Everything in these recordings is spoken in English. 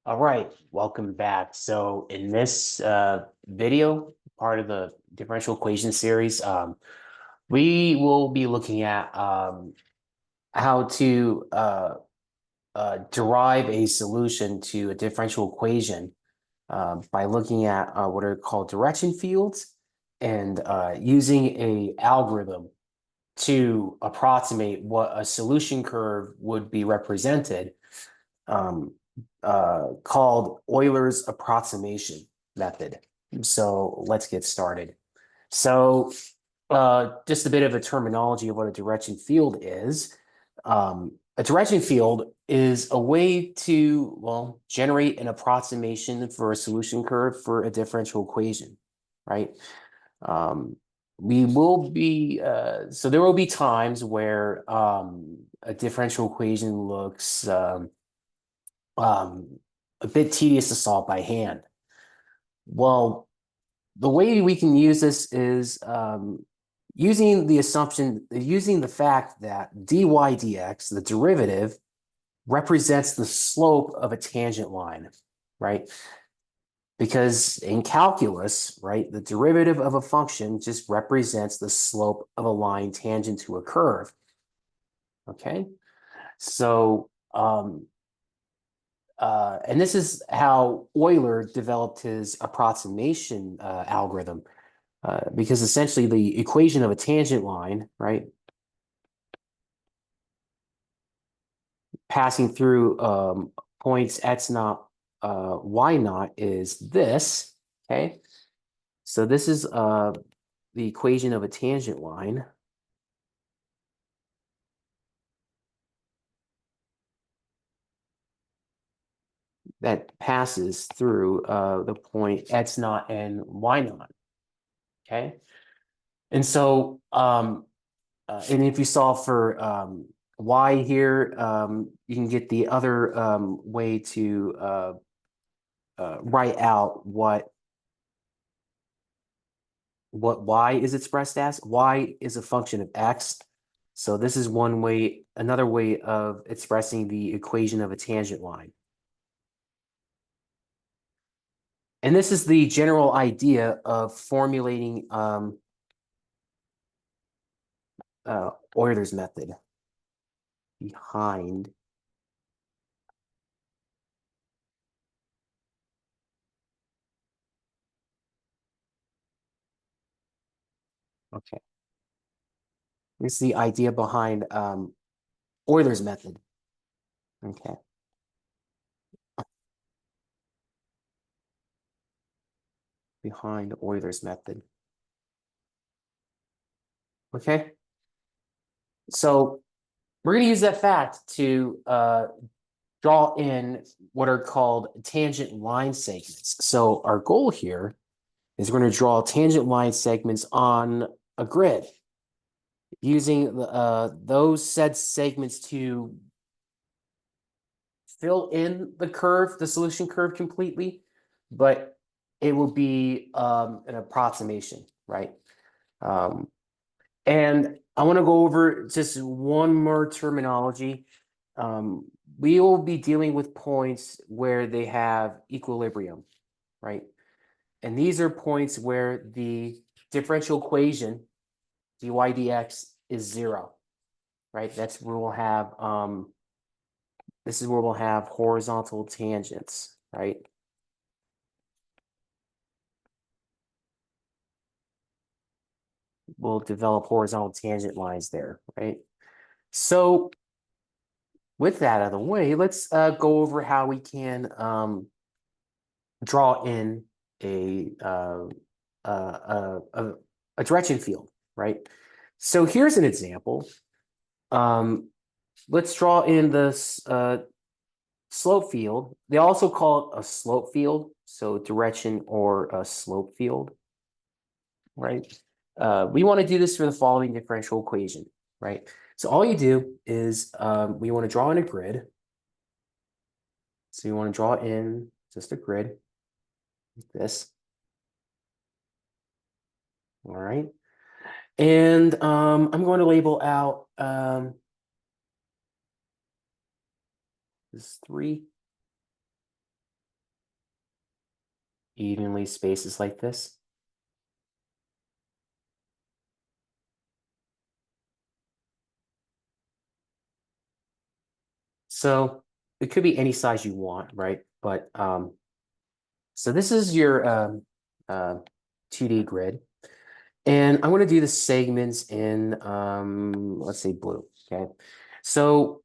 All right, welcome back. So in this video, part of the differential equation series, we will be looking at how to derive a solution to a differential equation by looking at what are called direction fields and using a algorithm to approximate what a solution curve would be represented um, called Euler's approximation method. So let's get started. So just a bit of a terminology of what a direction field is. A direction field is a way to, well, generate an approximation for a solution curve for a differential equation, right? Um, we will be, so there will be times where a differential equation looks um, a bit tedious to solve by hand. Well, the way we can use this is using using the fact that dy dx, the derivative, represents the slope of a tangent line, right? Because in calculus, right, the derivative of a function just represents the slope of a line tangent to a curve, okay? So, and this is how Euler developed his approximation algorithm, because essentially the equation of a tangent line, right, passing through points x naught, y naught is this, okay? So this is the equation of a tangent line. That passes through the point x naught and y naught, okay? And so, and if you solve for y here, you can get the other way to write out what y is expressed as. Y is a function of x. So this is one way, another way of expressing the equation of a tangent line. And this is the general idea of formulating Euler's method behind. Okay. This is the idea behind Euler's method. Okay. Behind Euler's method. Okay. So we're going to use that fact to draw in what are called tangent line segments. So our goal here is we're going to draw tangent line segments on a grid using those said segments to fill in the curve, the solution curve completely, but it will be an approximation, right? And I want to go over just one more terminology. We will be dealing with points where they have equilibrium, right? And these are points where the differential equation, dy dx, is zero, right? That's where we'll have, this is where we'll have horizontal tangents, right? We'll develop horizontal tangent lines there, right? So with that out of the way, let's go over how we can draw in a, a direction field, right? So here's an example. Let's draw in this slope field. They also call it a slope field, so direction or a slope field, right? We want to do this for the following differential equation, right? So all you do is we want to draw in a grid. So you want to draw in just a grid like this. All right. And I'm going to label out this 3. evenly spaces like this. So it could be any size you want, right? But so this is your 2D grid. And I'm going to do the segments in, let's say blue, okay? So,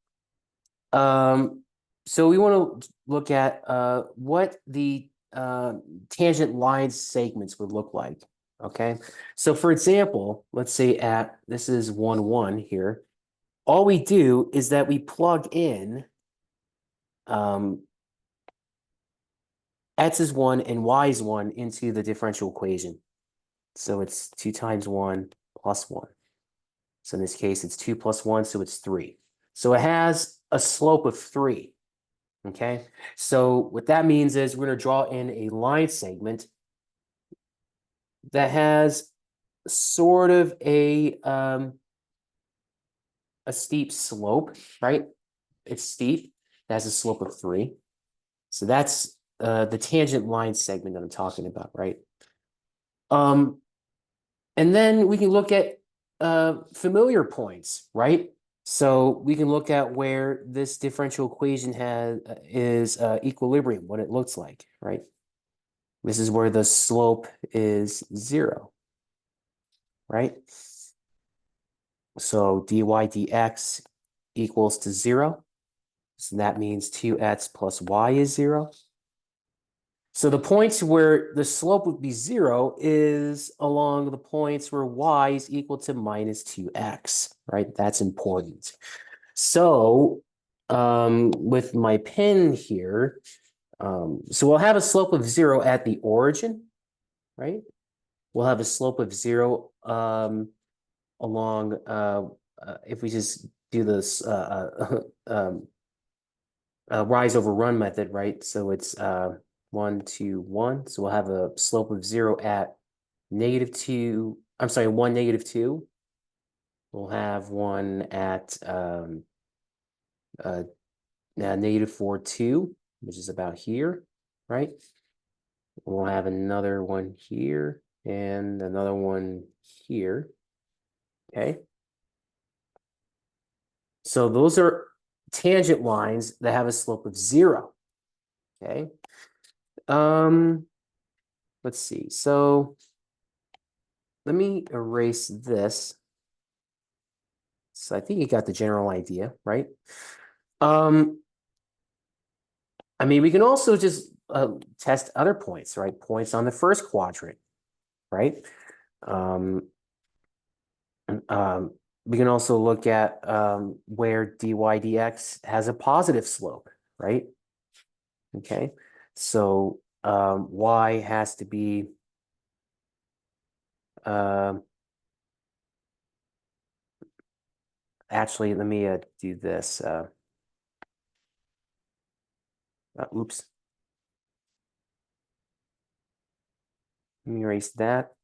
so we want to look at what the tangent line segments would look like, okay? So for example, let's say this is 1, 1 here. All we do is that we plug in x is 1 and y is 1 into the differential equation. So it's 2 times 1 plus 1. So in this case, it's 2 plus 1, so it's 3. So it has a slope of 3, okay? So what that means is we're going to draw in a line segment that has sort of a steep slope, right? It's steep. It has a slope of 3. So that's the tangent line segment that I'm talking about, right? And then we can look at familiar points, right? So we can look at where this differential equation is equilibrium, what it looks like, right? This is where the slope is 0, right? So dy dx equals to 0. So that means 2x plus y is 0. So the points where the slope would be 0 is along the points where y is equal to minus 2x, right? That's important. So with my pen here, so we'll have a slope of 0 at the origin, right? We'll have a slope of 0 along, if we just do this rise over run method, right? So it's 1, 2, 1. So we'll have a slope of 0 at -2. I'm sorry, 1, -2. We'll have one at -4, 2, which is about here, right? We'll have another one here and another one here. Okay. So those are tangent lines that have a slope of 0. Okay. Let's see. So let me erase this. So I think you got the general idea, right? I mean, we can also just test other points, right? Points on the first quadrant, right? We can also look at where dy dx has a positive slope, right? Okay, so y has to be actually, let me do this. Oops. Let me erase that.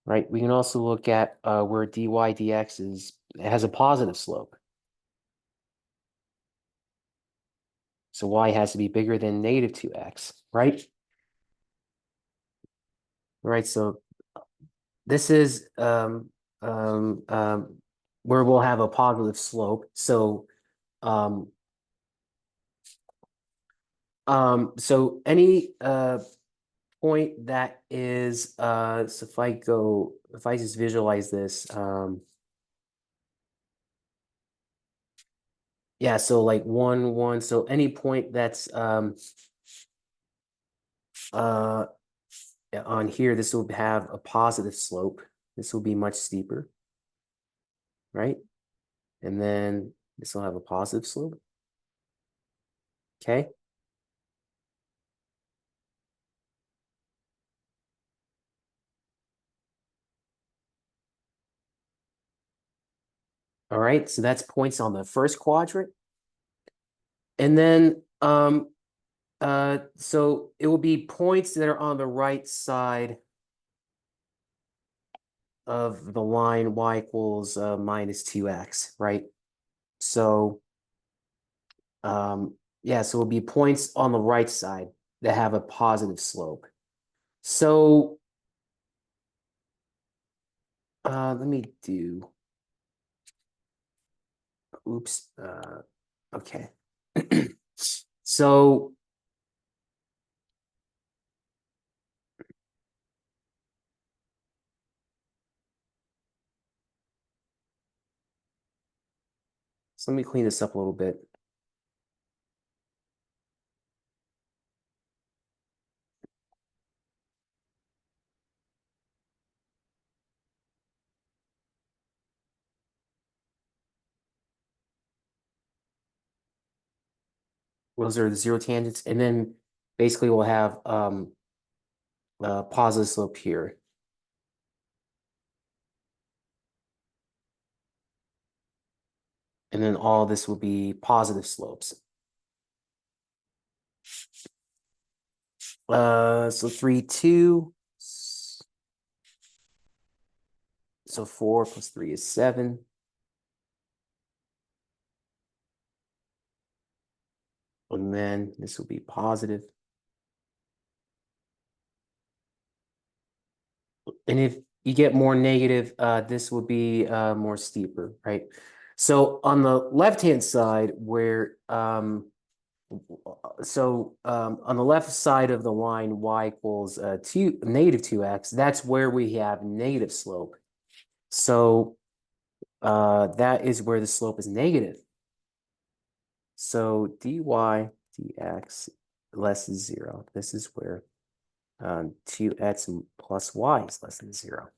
Right, we can also look at where dy dx has a positive slope. So y has to be bigger than -2x, right? Right, so this is where we'll have a positive slope. So so any point that is so if I just visualize this, yeah, so like 1, 1, so any point that's on here, this will have a positive slope. This will be much steeper, right? And then this will have a positive slope. Okay. All right, so that's points on the first quadrant. And then so it will be points that are on the right side of the line y equals -2x, right? So yeah, so it'll be points on the right side. that have a positive slope. So let me do, oops, okay. So let me clean this up a little bit. Those are the zero tangents, and then basically we'll have positive slope here. And then all this will be positive slopes. So 3, 2. So 4 plus 3 is 7. And then this will be positive. And if you get more negative, this will be more steeper, right? So on the left-hand side, where on the left side of the line, y equals negative 2x, that's where we have negative slope. So that is where the slope is negative. So dy dx less than 0. This is where 2x plus y is less than 0.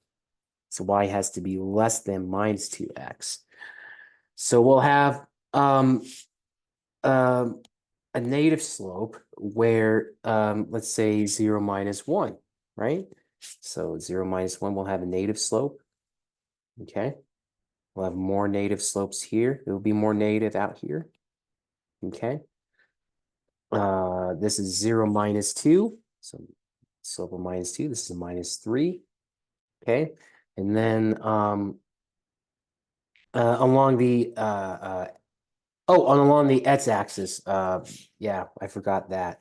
So y has to be less than minus 2x. So we'll have a negative slope where let's say 0 minus 1, right? So 0 minus 1 will have a negative slope. Okay. We'll have more negative slopes here. It will be more negative out here. Okay. This is 0 minus 2. So slope of minus 2. This is a minus 3. Okay. And then along the along the x-axis, yeah, I forgot that.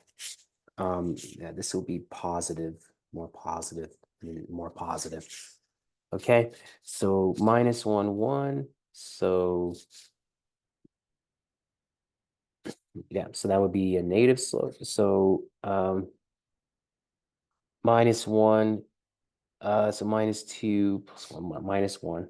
Yeah, this will be positive, more positive, and more positive. Okay, so minus 1, 1. So yeah, so that would be a negative slope. So minus 1, so minus 2 plus 1, minus 1.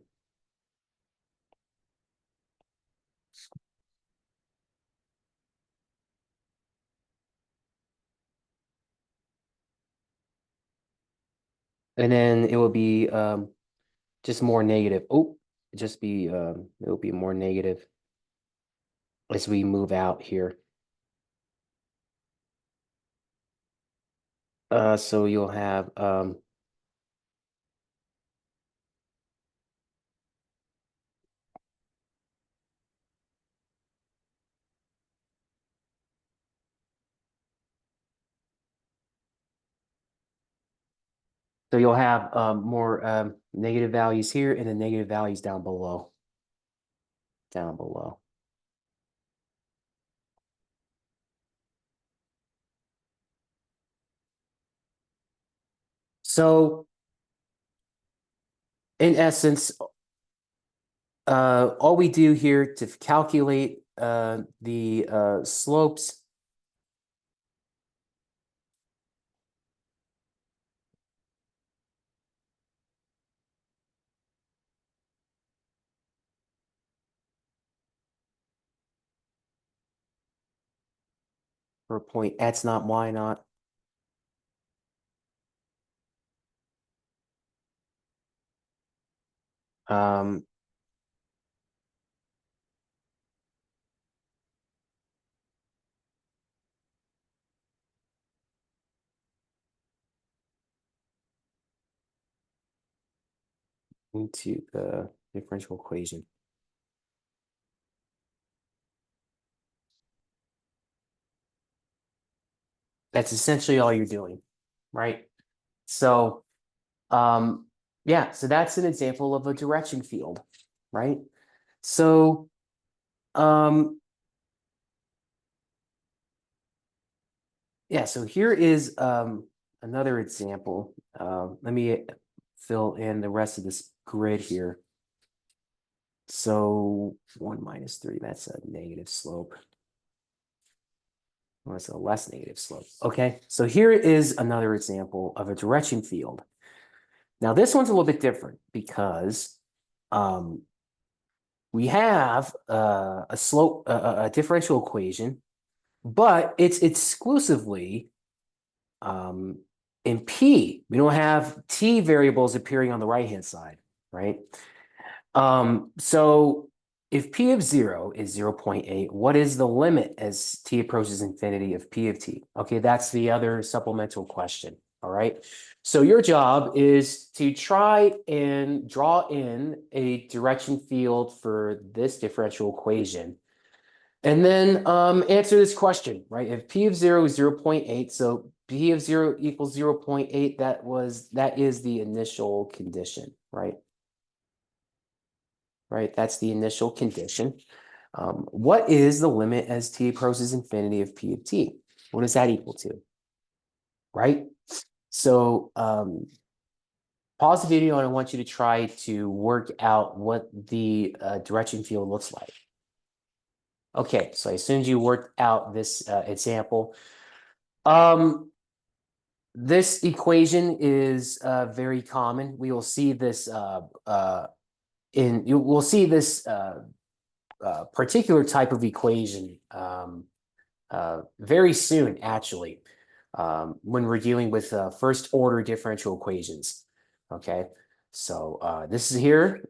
And then it will be just more negative. Oh, just be it will be more negative as we move out here. So you'll have so you'll have more negative values here and then negative values down below. Down below. So in essence, all we do here to calculate the slopes for point X naught, Y naught. Um, into the differential equation. That's essentially all you're doing, right? So, yeah, so that's an example of a direction field, right? So, Yeah, so here is another example. Let me fill in the rest of this grid here. So 1 minus 3, that's a negative slope. Well, it's a less negative slope. Okay, so here is another example of a direction field. Now this one's a little bit different because we have a slope, a differential equation, but it's exclusively in P. We don't have T variables appearing on the right-hand side, right? So if P of 0 is 0.8, what is the limit as T approaches infinity of P of T? Okay, that's the other supplemental question, all right? So your job is to try and draw in a direction field for this differential equation. And then answer this question, right? If P of 0 is 0.8, so P of 0 equals 0.8, that is the initial condition, right? Right, that's the initial condition. What is the limit as T approaches infinity of P of T? What is that equal to? Right? So pause the video and I want you to try to work out what the direction field looks like. Okay, so as soon as you work out this example, this equation is very common. We will see this we'll see this particular type of equation very soon, actually, when we're dealing with first order differential equations. Okay, so this is here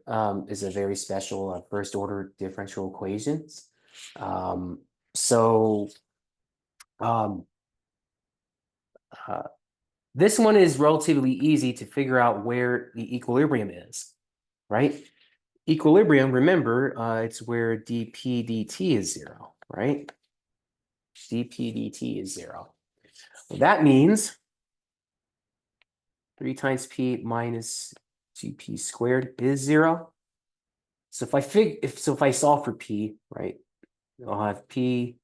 is a very special first order differential equations. So um, uh, this one is relatively easy to figure out where the equilibrium is, right? Equilibrium, remember, it's where dp dt is 0, right? dp dt is 0. Well, that means 3 times p minus 2p squared is 0. So if I solve for p, right, I'll have p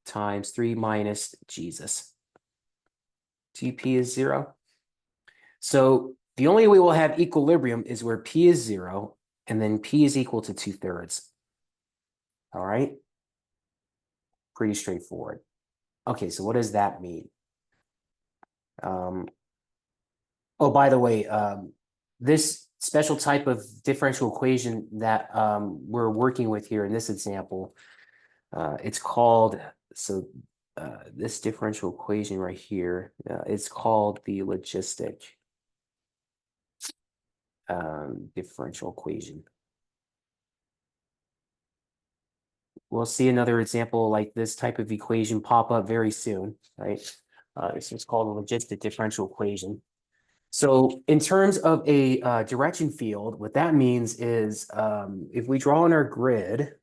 times 3 minus Jesus. 2p is 0. So the only way we'll have equilibrium is where p is 0, and then p is equal to 2/3. All right? Pretty straightforward. Okay, so what does that mean? Oh, by the way, this special type of differential equation that we're working with here in this example, it's called, this differential equation right here, it's called the logistic differential equation. We'll see another example like this type of equation pop up very soon, right? This is called a logistic differential equation. So in terms of a direction field, what that means is if we draw on our grid,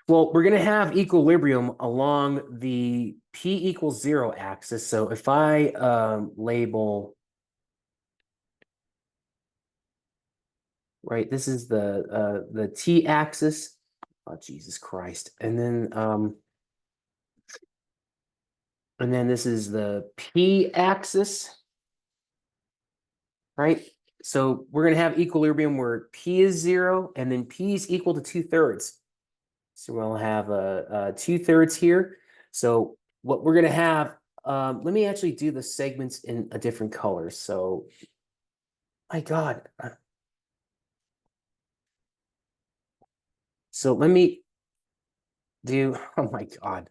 well, we're going to have equilibrium along the p equals 0 axis. So if I label, right, this is the t axis. Oh, Jesus Christ. And then this is the p axis, right? So we're going to have equilibrium where p is 0 and then p is equal to 2/3. So we'll have a 2/3 here. So what we're going to have, let me actually do the segments in a different color. So, my God. So let me do, oh my God.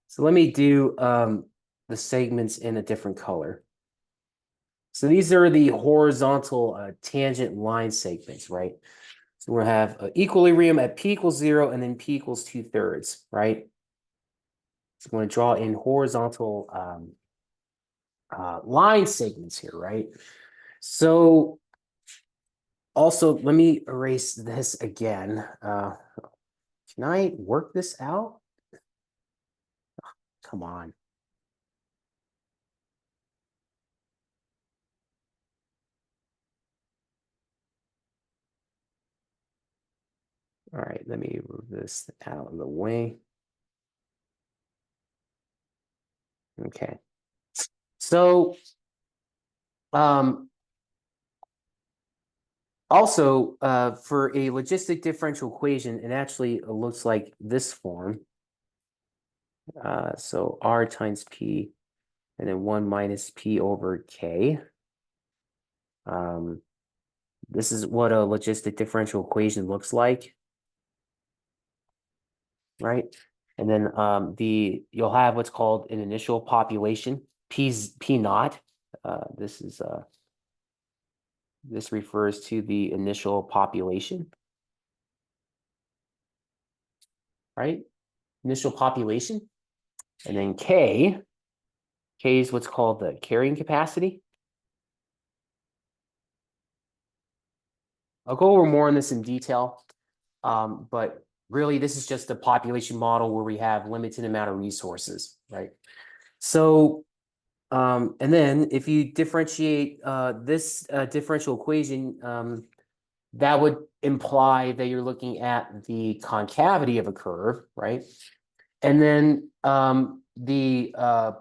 So let me do the segments in a different color. So these are the horizontal tangent line segments, right? So we'll have equilibrium at p equals 0 and then p equals 2/3, right? So I'm going to draw in horizontal line segments here, right? So also, let me erase this again. Can I work this out? Come on. All right, let me move this out of the way. Okay. So also for a logistic differential equation, it actually looks like this form. So R times P and then 1 minus P over K. This is what a logistic differential equation looks like, right? And then you'll have what's called an initial population, P naught. This refers to the initial population, right? Initial population. And then K is what's called the carrying capacity. I'll go over more on this in detail, but really this is just a population model where we have limited amount of resources, right? So, and then if you differentiate this differential equation, that would imply that you're looking at the concavity of a curve, right? And then the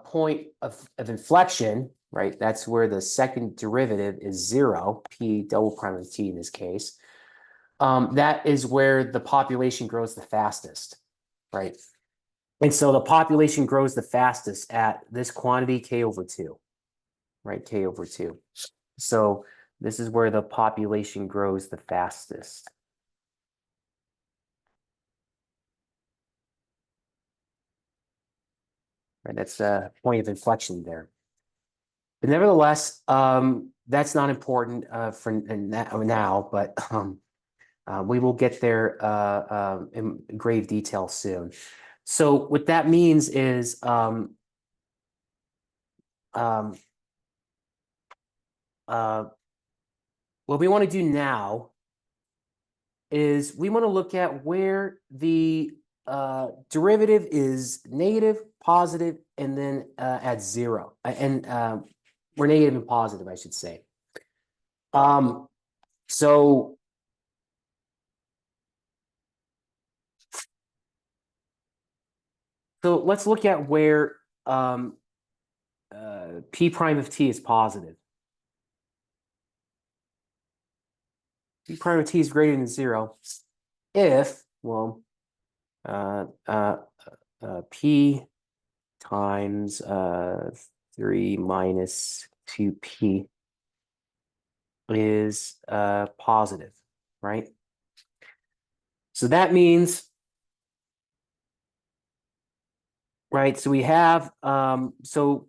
point of inflection, right? That's where the second derivative is 0, P double prime of T in this case. That is where the population grows the fastest, right? And so the population grows the fastest at this quantity K over 2, right? K over 2. So this is where the population grows the fastest. Right, that's a point of inflection there. But nevertheless, that's not important for now, but we will get there in grave detail soon. So what that means is what we want to do now is we want to look at where the derivative is negative, positive, and then at 0. And we're negative and positive, I should say. So let's look at where P prime of T is positive. P prime of T is greater than 0 if, well, P times 3 minus 2P is positive, right? So that means, right, so we have, so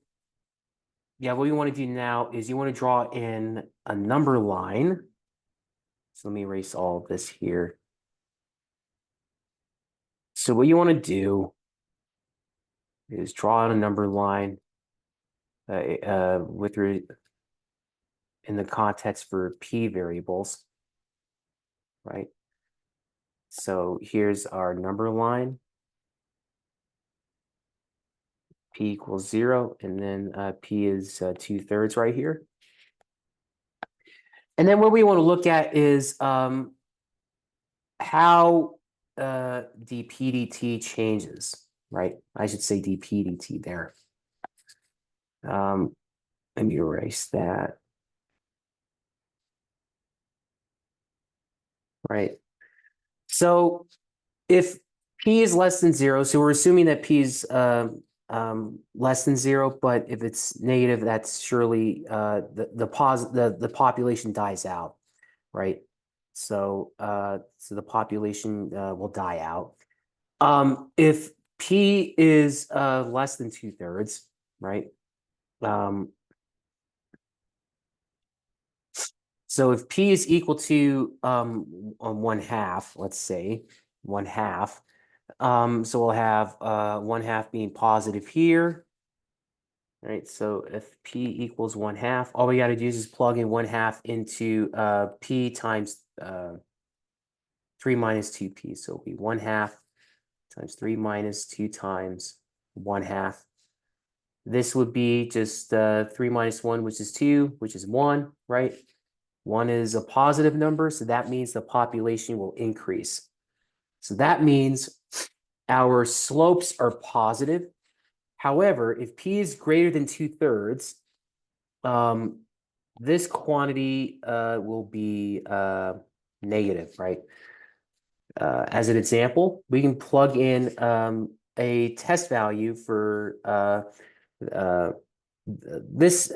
yeah, what you want to do now is you want to draw in a number line. So let me erase all of this here. So what you want to do is draw out a number line in the context for P variables, right? So here's our number line. P equals 0, and then P is 2/3 right here. And then what we want to look at is how dP dt changes, right? I should say dP dt there. Let me erase that. Right. So if P is less than 0, so we're assuming that P is less than 0, but if it's negative, that's surely the population dies out, right? So the population will die out. If P is less than 2/3, right? So if P is equal to 1/2, let's say 1/2, so we'll have 1/2 being positive here, right? So if P equals 1/2, all we got to do is just plug in 1/2 into P times 3 minus 2P. So it'll be 1/2 times 3 minus 2 times 1/2. This would be just 3 minus 1, which is 2, which is 1, right? 1 is a positive number, so that means the population will increase. So that means our slopes are positive. However, if P is greater than 2/3, this quantity will be negative, right? As an example, we can plug in a test value for this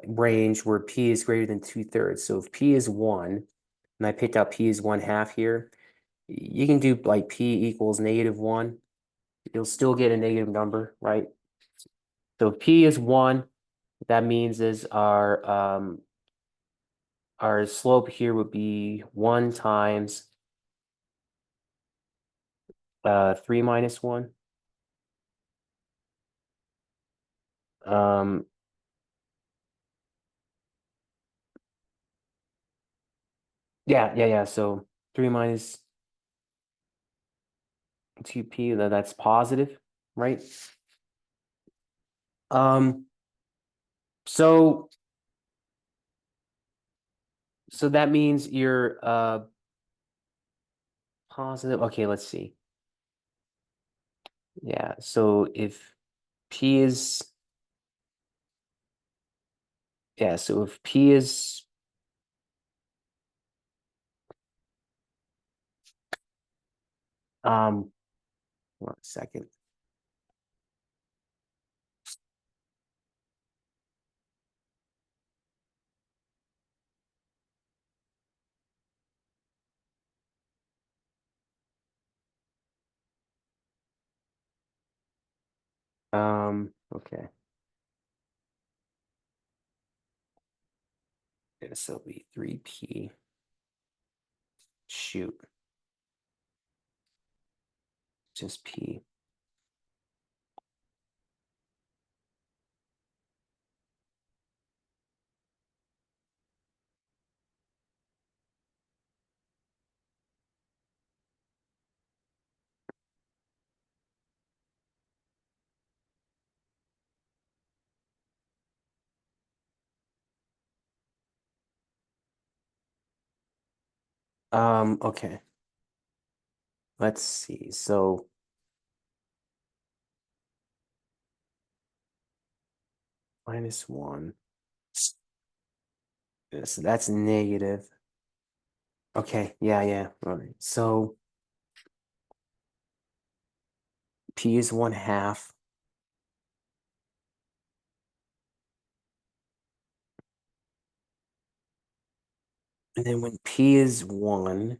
range where P is greater than 2/3. So if P is 1, and I picked out P is 1/2 here, you can do like P equals -1. You'll still get a negative number, right? So if P is 1, what that means is our slope here would be 1 times 3 minus 1. Um, yeah. So 3 minus 2p, that's positive, right? Um, so that means you're positive. Okay, let's see. Yeah, so if p is so if p is hold on a second. Okay. Yeah, so it'll be 3p. Shoot. Just p. Okay. Let's see. So -1. So that's negative. Okay, yeah. All right. So p is 1/2. And then when p is 1,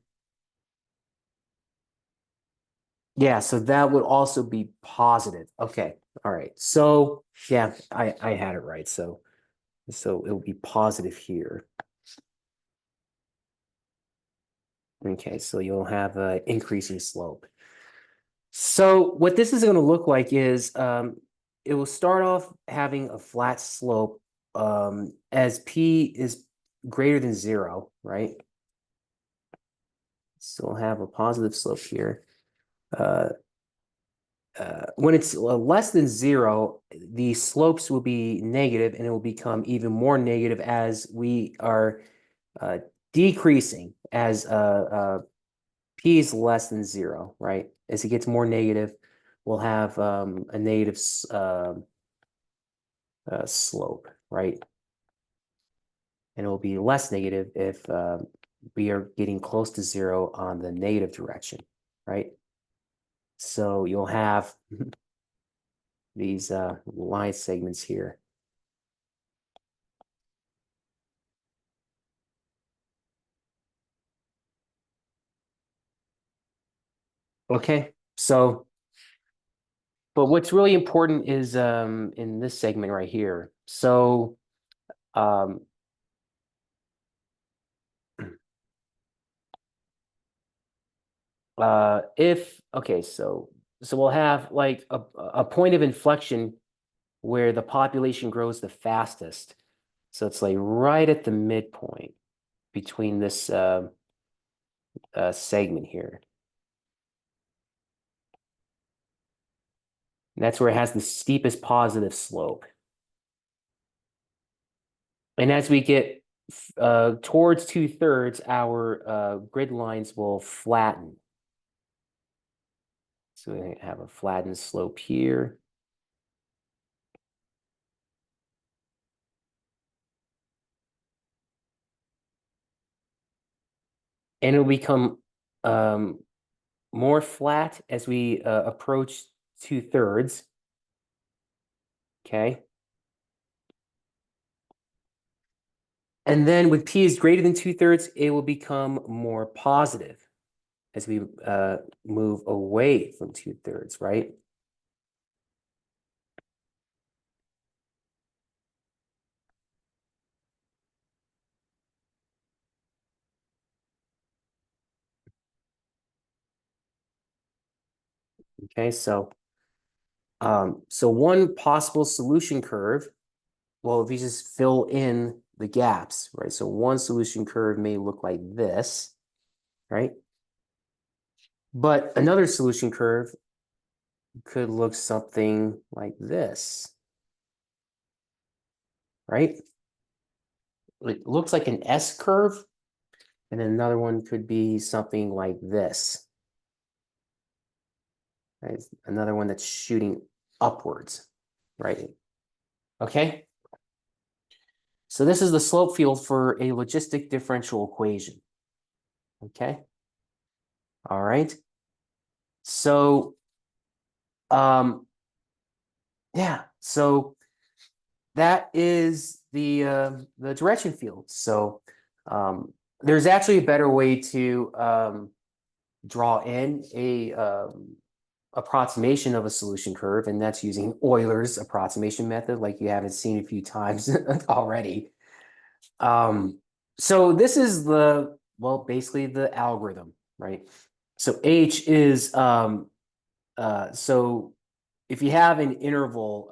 yeah, so that would also be positive. Okay, all right. So yeah, I had it right. So it will be positive here. Okay, so you'll have an increasing slope. So what this is going to look like is it will start off having a flat slope as p is greater than 0, right? So we'll have a positive slope here. Uh, when it's less than 0, the slopes will be negative, and it will become even more negative as we are uh, decreasing as p is less than 0, right? As it gets more negative, we'll have a negative slope, right? And it will be less negative if we are getting close to 0 on the negative direction, right? So you'll have these line segments here. Okay, so but what's really important is in this segment right here. So um if okay, so we'll have like a point of inflection where the population grows the fastest. So it's like right at the midpoint between this segment here. And that's where it has the steepest positive slope. And as we get towards 2/3, our grid lines will flatten. So we have a flattened slope here. And it'll become more flat as we approach 2/3. Okay. And then with p is greater than 2/3, it will become more positive as we move away from 2/3, right? Okay, so one possible solution curve, well, if you just fill in the gaps, right? So one solution curve may look like this, right? But another solution curve could look something like this, right? It looks like an S curve, and then another one could be something like this, right? Another one that's shooting upwards, right? Okay. So this is the slope field for a logistic differential equation. Okay. All right. So, yeah. So that is the direction field. So, there's actually a better way to draw in a approximation of a solution curve, and that's using Euler's approximation method, like you haven't seen a few times already. So this is basically the algorithm, right? So H is so if you have an interval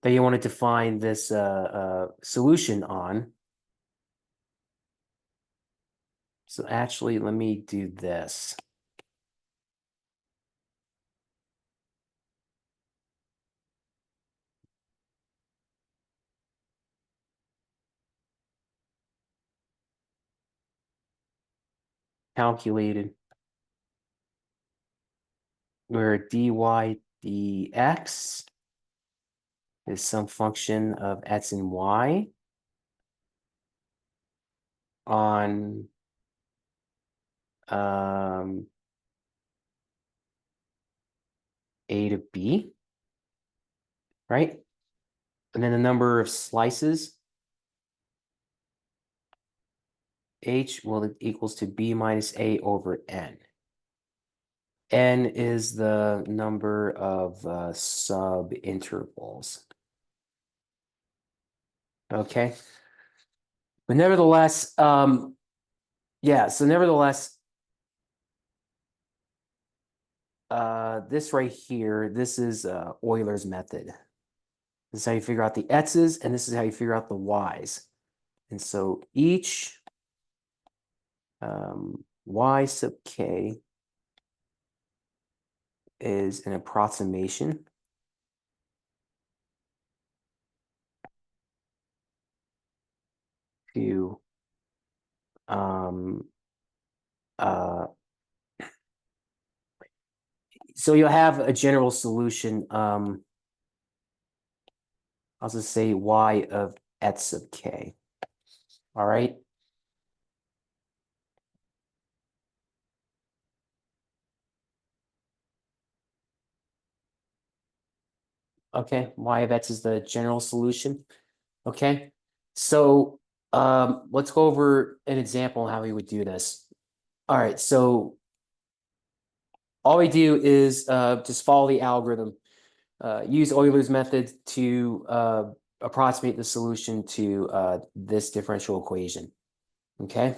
that you want to define this solution on. So actually, let me do this. Calculated where dy dx is some function of x and y on a to b, right? And then the number of slices h will equals to b minus a over n. N is the number of subintervals. Okay. But nevertheless, yeah, so nevertheless, this right here, this is Euler's method. This is how you figure out the x's, and this is how you figure out the y's. And so each y sub k is an approximation to so you'll have a general solution. I'll just say y of x sub k. All right. Okay, y of x is the general solution. Okay, so let's go over an example on how we would do this. All right, so all we do is just follow the algorithm, use Euler's method to approximate the solution to this differential equation. Okay,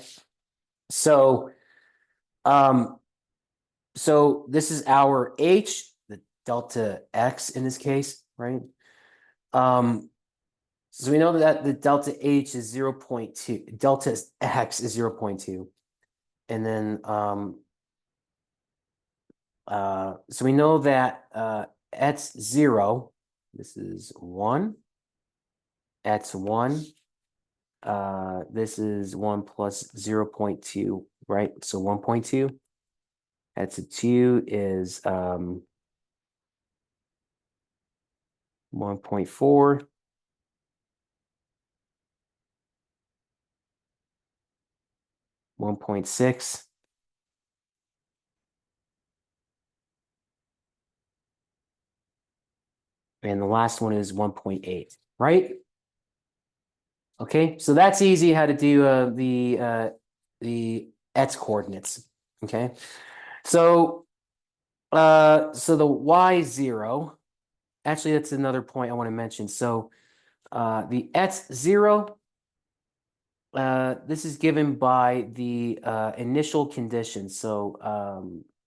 so so this is our h, the delta x in this case, right? So we know that the delta h is 0.2, delta x is 0.2. And then so we know that x 0, this is 1, x 1, this is 1 plus 0.2, right? So 1.2. X of 2 is 1.4. One 1.6. And the last one is 1.8, right? Okay, so that's easy how to do the x coordinates. Okay, so so the y0, actually that's another point I want to mention. So the x0, this is given by the initial condition. So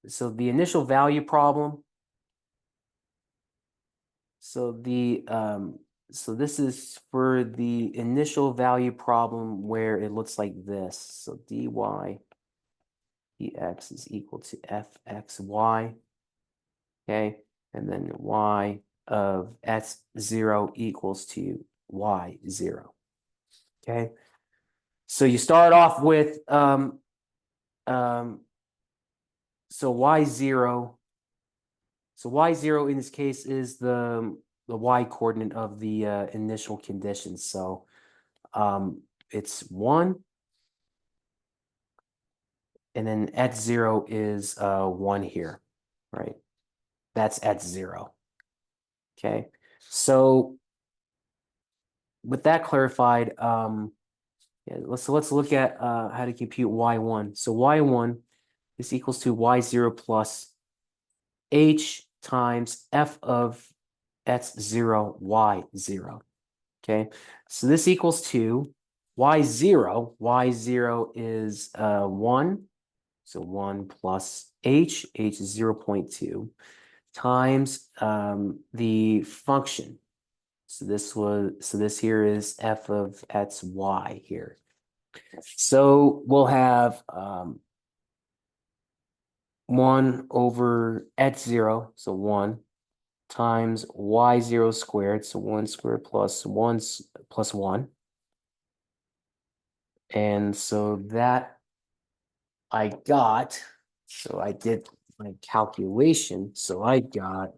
the initial value problem. So so this is for the initial value problem where it looks like this. So dy dx is equal to fxy. Okay, and then y of x0 equals to y0. Okay, so you start off with so y0. So y0 in this case is the y coordinate of the initial condition. So it's 1, and then x0 is 1 here, right? That's x0. Okay, so with that clarified, yeah, let's look at how to compute y1. So y1 is equals to y0 plus h times f of x0 y0. Okay, so this equals to y0. Y0 is 1. So 1 plus h is 0.2 times the function. So this here is f of xy here. So we'll have 1 over x0, so 1 times y0 squared, so 1 squared plus 1 plus 1. And so that I got, so I did my calculation, so I got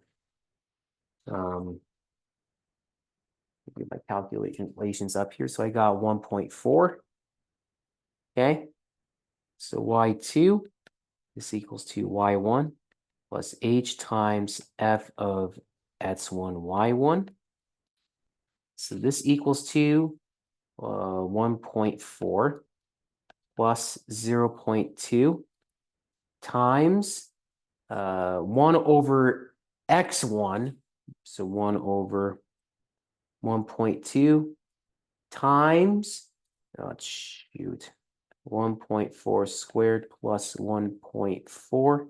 get my calculations up here. So I got 1.4. Okay. So y2 is equals to y1 plus h times f of x1 y1. So this equals to 1.4 plus 0.2 times 1 over x1. So 1 over 1.2 times, oh, shoot, 1.4 squared plus 1.4.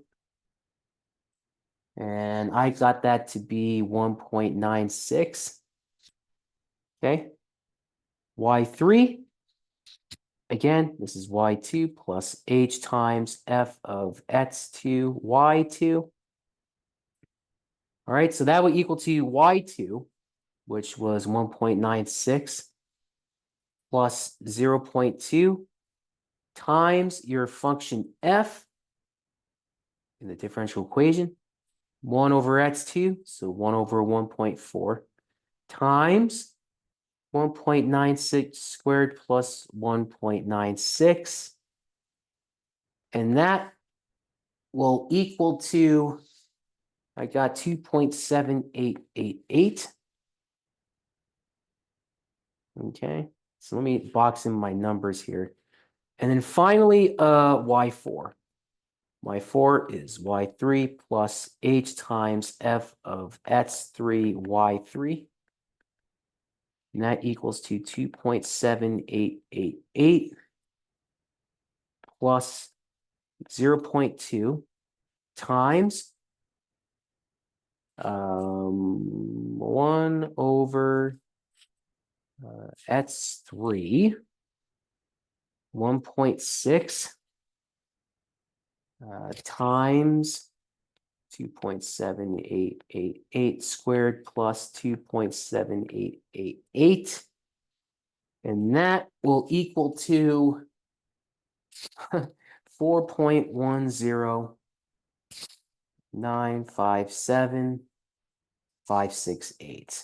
And I got that to be 1.96. Okay. Y3, again, this is y2 plus h times f of x2 y2. All right, so that would equal to y2, which was 1.96 plus 0.2 times your function f in the differential equation, 1 over x2, so 1 over 1.4 times 1.96 squared plus 1.96. And that will equal to, I got 2.7888. Okay, so let me box in my numbers here. And then finally, y4. Y4 is y3 plus h times f of x3 y3. And that equals to 2.7888 plus 0.2 times 1 over x3, 1.6 times 2.7888 squared plus 2.7888. And that will equal to 4.10 957,568.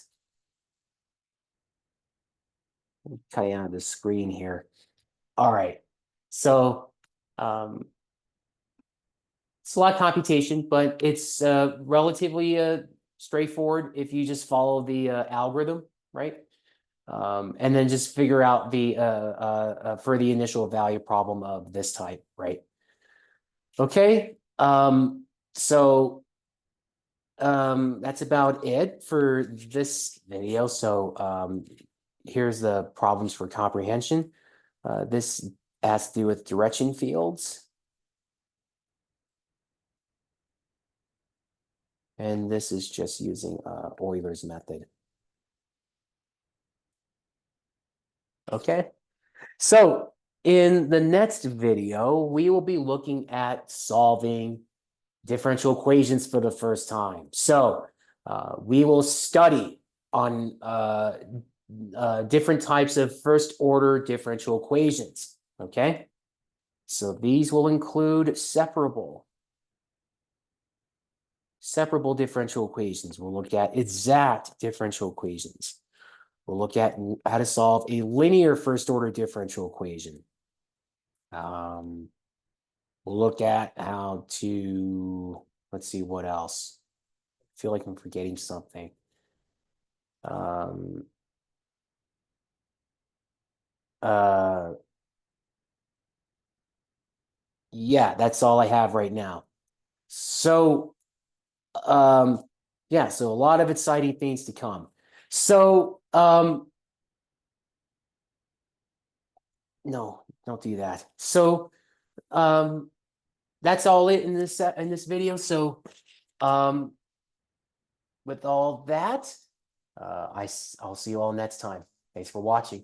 Cut out of the screen here. All right. So it's a lot of computation, but it's relatively straightforward if you just follow the algorithm, right? And then just figure out the for the initial value problem of this type, right? Okay. So that's about it for this video. So here's the problems for comprehension. This has to do with direction fields. And this is just using Euler's method. Okay. So in the next video, we will be looking at solving differential equations for the first time. So we will study on different types of first order differential equations. Okay. So these will include separable differential equations. We'll look at exact differential equations. We'll look at how to solve a linear first order differential equation. We'll look at how to, let's see what else. I feel like I'm forgetting something. Yeah, that's all I have right now. So, yeah, so a lot of exciting things to come. So, no, don't do that. So, that's all it in this video. So, with all that, I'll see you all next time. Thanks for watching.